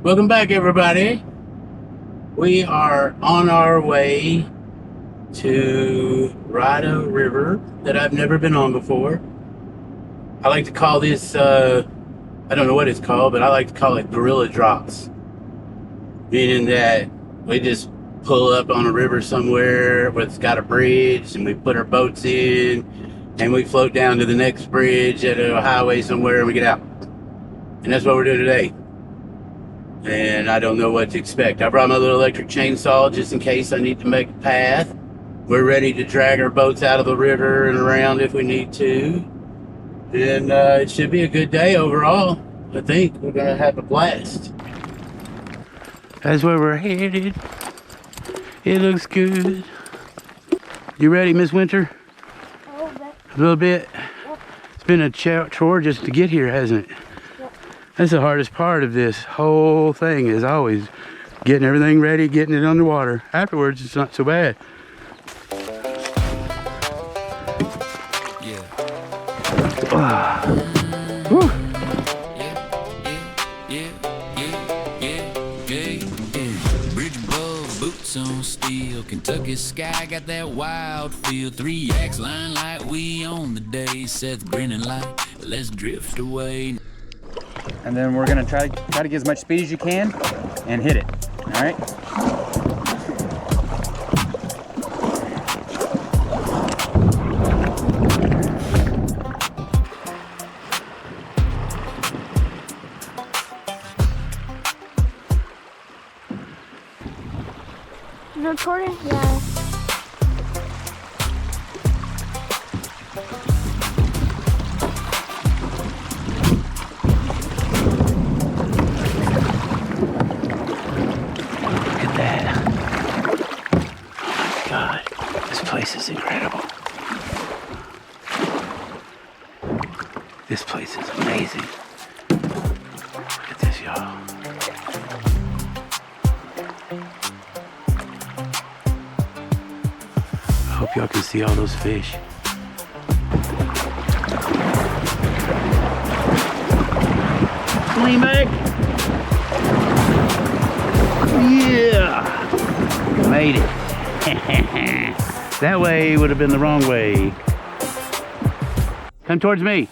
Welcome back, everybody. We are on our way to ride a river that I've never been on before. I like to call this, I don't know what it's called, but I like to call it gorilla drops. Meaning that we just pull up on a river somewhere where it's got a bridge and we put our boats in and we float down to the next bridge at a highway somewhere and we get out. And that's what we're doing today. And I don't know what to expect. I brought my little electric chainsaw just in case I need to make a path. We're ready to drag our boats out of the river and around if we need to. And it should be a good day overall. I think we're gonna have a blast. That's where we're headed. It looks good. You ready, Miss Winter? A little bit. Yep. It's been a chore just to get here, hasn't it? That's the hardest part of this whole thing, is always getting everything ready, getting it underwater. Afterwards, it's not so bad. Yeah. Whew. Bridge above, boots on steel. Kentucky sky got that wild feel. 3 yaks line like we on the day. Seth grinning like, let's drift away. And then we're gonna try to get as much speed as you can and hit it. All right. You recording? Yeah. This is incredible. This place is amazing. Look at this, y'all. I hope y'all can see all those fish. Lean back. Yeah. Made it. That way would have been the wrong way. Come towards me.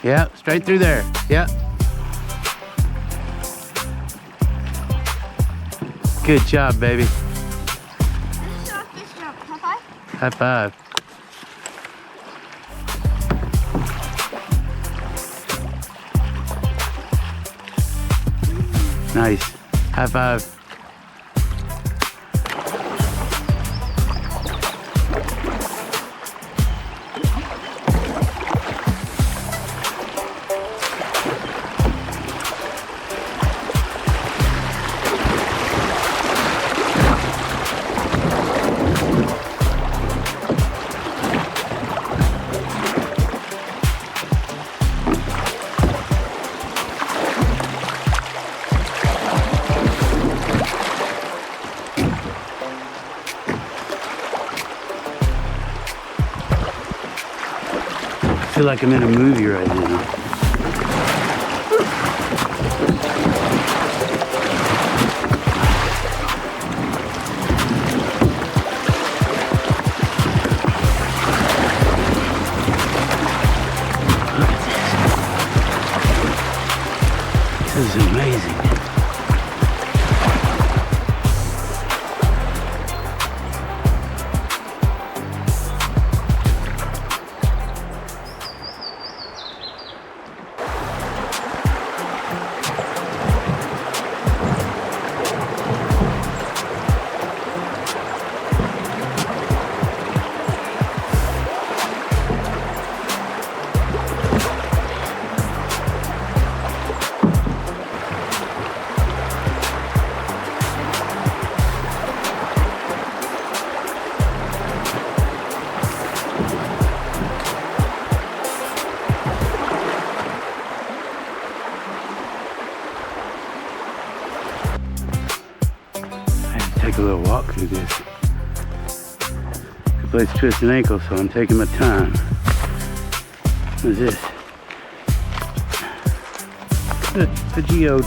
Yeah, straight through there. Yeah. Good job, baby. Fish drop. High five? High five. Nice. High five. I feel like I'm in a movie right now. This is amazing. Take a little walk through this. The place twists an ankle, so I'm taking my time. What is this? The geode.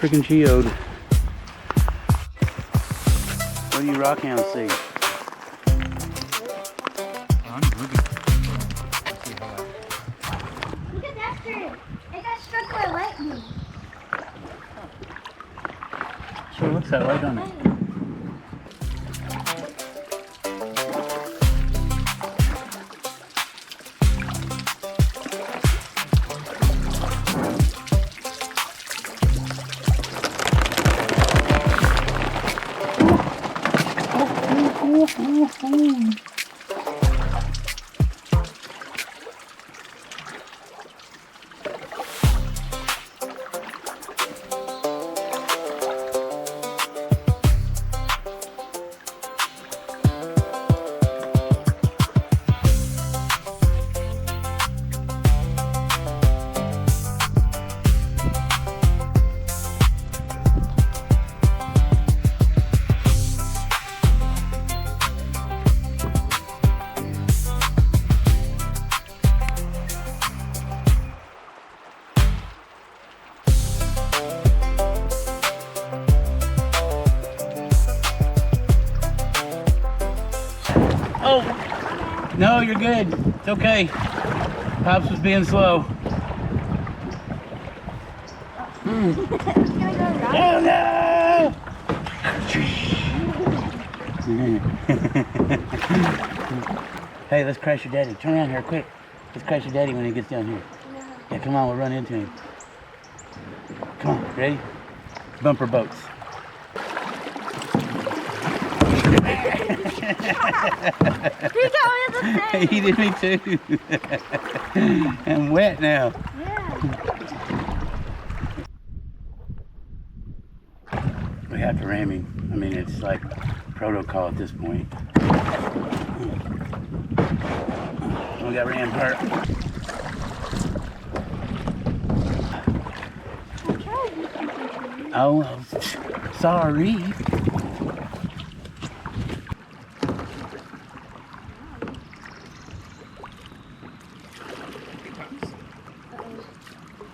Freaking geode. What do you rockhounds see? Look at that tree. It got struck by lightning. Sure looks that way, don't it? Oh, no, you're good. It's okay. Pops was being slow. It's gonna go wrong. Oh no! Hey, let's crash your daddy. Turn around here quick. Let's crash your daddy when he gets down here. Yeah, come on, we'll run into him. Come on, ready? Bumper boats. He got me at the same. He did me too. I'm wet now. Yeah. We have to ram him. I mean, it's like protocol at this point. We got ram hurt. Oh, sorry.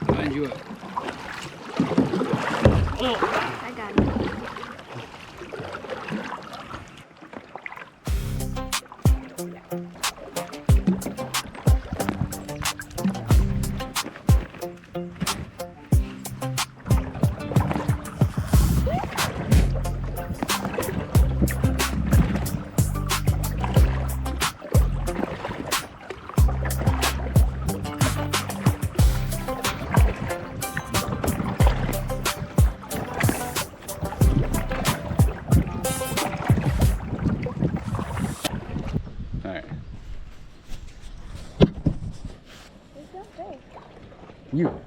Line you up. I got it.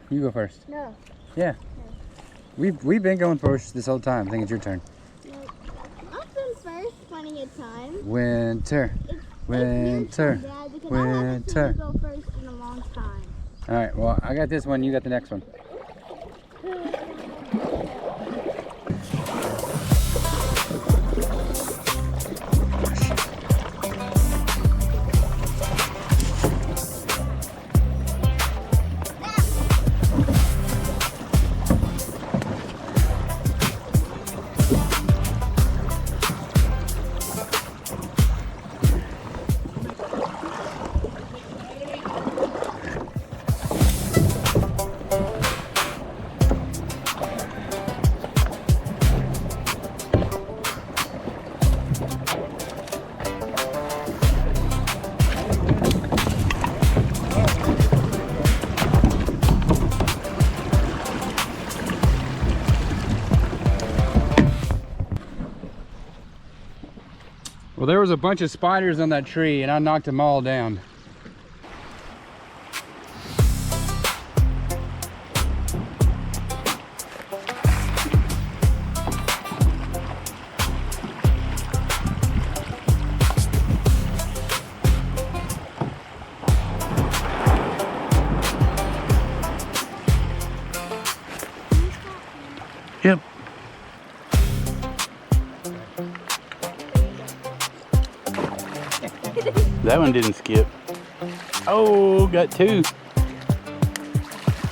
You go first. No. Yeah. We've been going first this whole time. I think it's your turn. I've been first plenty of time. Winter. Winter. Dad, because Winter. I haven't seen you go first in a long time. All right. Well, I got this one. You got the next one. Well, there was a bunch of spiders on that tree and I knocked them all down. Yep. That one didn't skip. Oh, got two.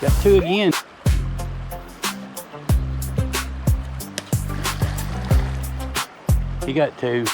Got two again. He got two.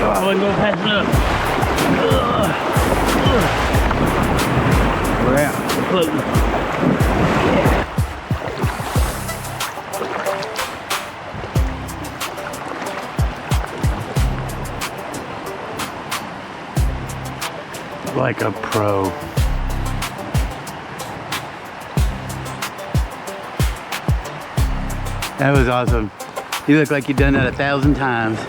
I wasn't going fast enough. We're out. We're floating. Yeah. Like a pro. That was awesome. You look like you've done that 1,000 times.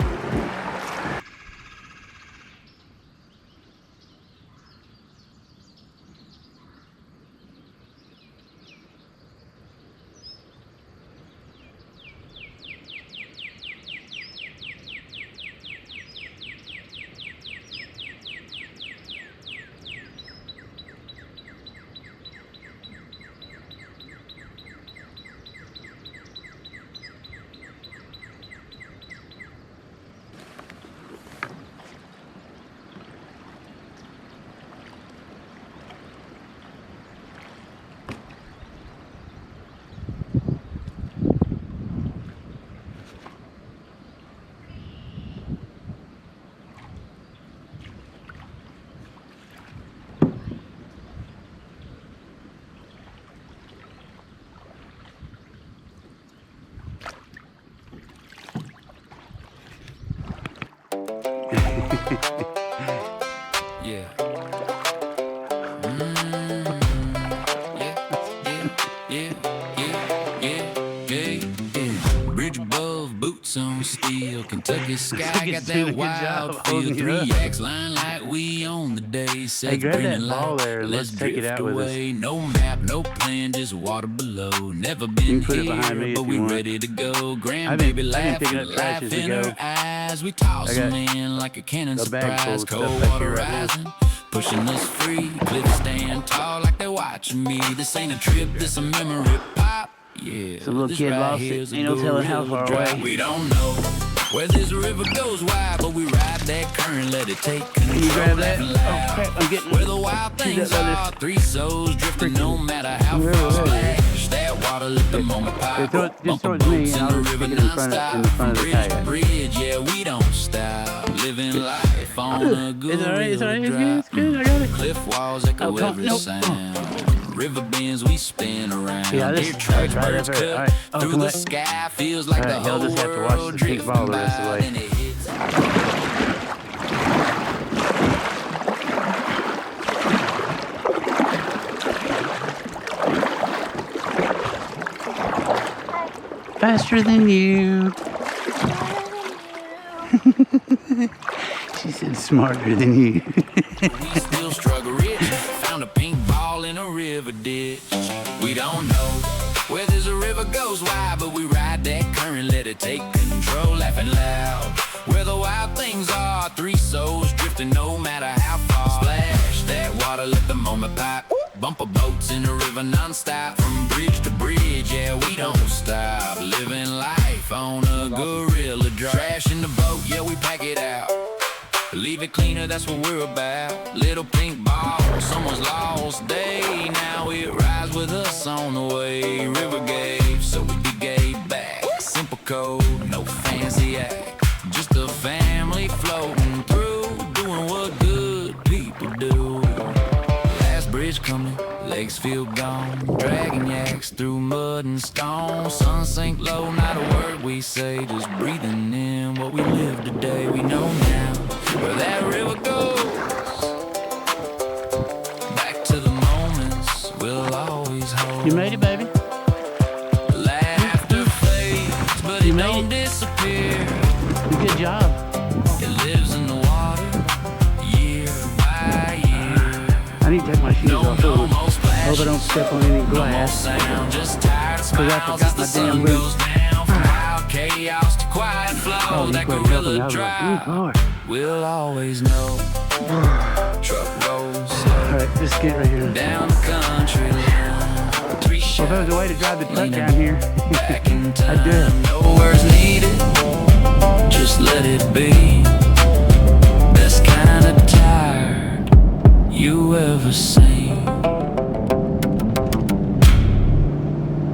Yeah. Bridge above, boots on steel. Kentucky sky got that wild feel. 3 yaks line like we on the day. Seth grab that grinning ball like, there and let's take it out with us. No map, no plan, just water below. Never been put it behind me here, if but you we want. ready to go. I've Grandbaby been picking laughing, up trash as life we in go. her eyes. We toss I got them in like a cannon a bag full surprise. of Cold stuff back water here right now. rising, pushing us free. Cliffs stand tall like they're watching me. This ain't a trip, this a memory pop. Yeah, Some little this kid right lost here's it. a Ain't no telling how gorilla far drive. away. We don't know where this river goes wide, but we ride that current, let it take control. Can you grab that? Laughing Oh loud. crap, I'm getting Where the wild things are, 3 souls drifting no matter how far. Splash that water, let the moment pop. throw it- just Bumper throw it to me boats and in I'll the just river stick it in front of- in the nonstop. front of the From bridge to kayak. bridge, yeah, we don't stop. Living life on a good It's alright, it's alright, it's good, drive. it's good, I got it. Cliff walls echo Oh, come- every nope. sound. River bends we spin around. Yeah, this- Deer tracks, right birds up there. cut Alright. Oh, through come the back. sky. Feels like the Alright, he'll whole just have to watch world the pink ball the rest of the way. drifting by, and it hits. Faster than you. She said smarter than you. We still struggle rich. Found a pink ball in a river ditch. We don't know where this river goes wide, but we ride that current, let it take control. Laughing loud where the wild things are. 3 souls drifting no matter how far. Splash that water, let the moment pop. Bumper boats in the river non-stop. From bridge to bridge, yeah, we don't stop. Living life on a gorilla drive. Trash in the boat, yeah, we pack it out. Leave it cleaner, that's what we're about. Little pink ball, someone's lost day. Now it rides with us on the way. River gave, so we gave back. Simple code, no fancy act. Just a family floating through, doing what good people do. Last bridge coming, legs feel gone. Dragging yaks through mud and stone. Sun sink low, not a word we say. Just breathing in what we live today. We know now where that river goes. Back to the moments we'll always hold. You made it, baby. Laughter fades, but You it made don't it. disappear. Good job. It lives in the water, year by year. I need to take my shoes No, off. no Hope more splashes, I don't step on any no more glass. sound, just tired I smiles forgot as the my sun damn boots. goes down. From wild chaos to quiet flow you that couldn't help me. I gorilla was like, drive. good Lord. We'll always know. Truck rolls All right, just get right here. down the country line. Three Well, if there was a way to drive the truck down here, back in time. I'd do it. No words needed, just let it be. Best kind of tired you ever seen.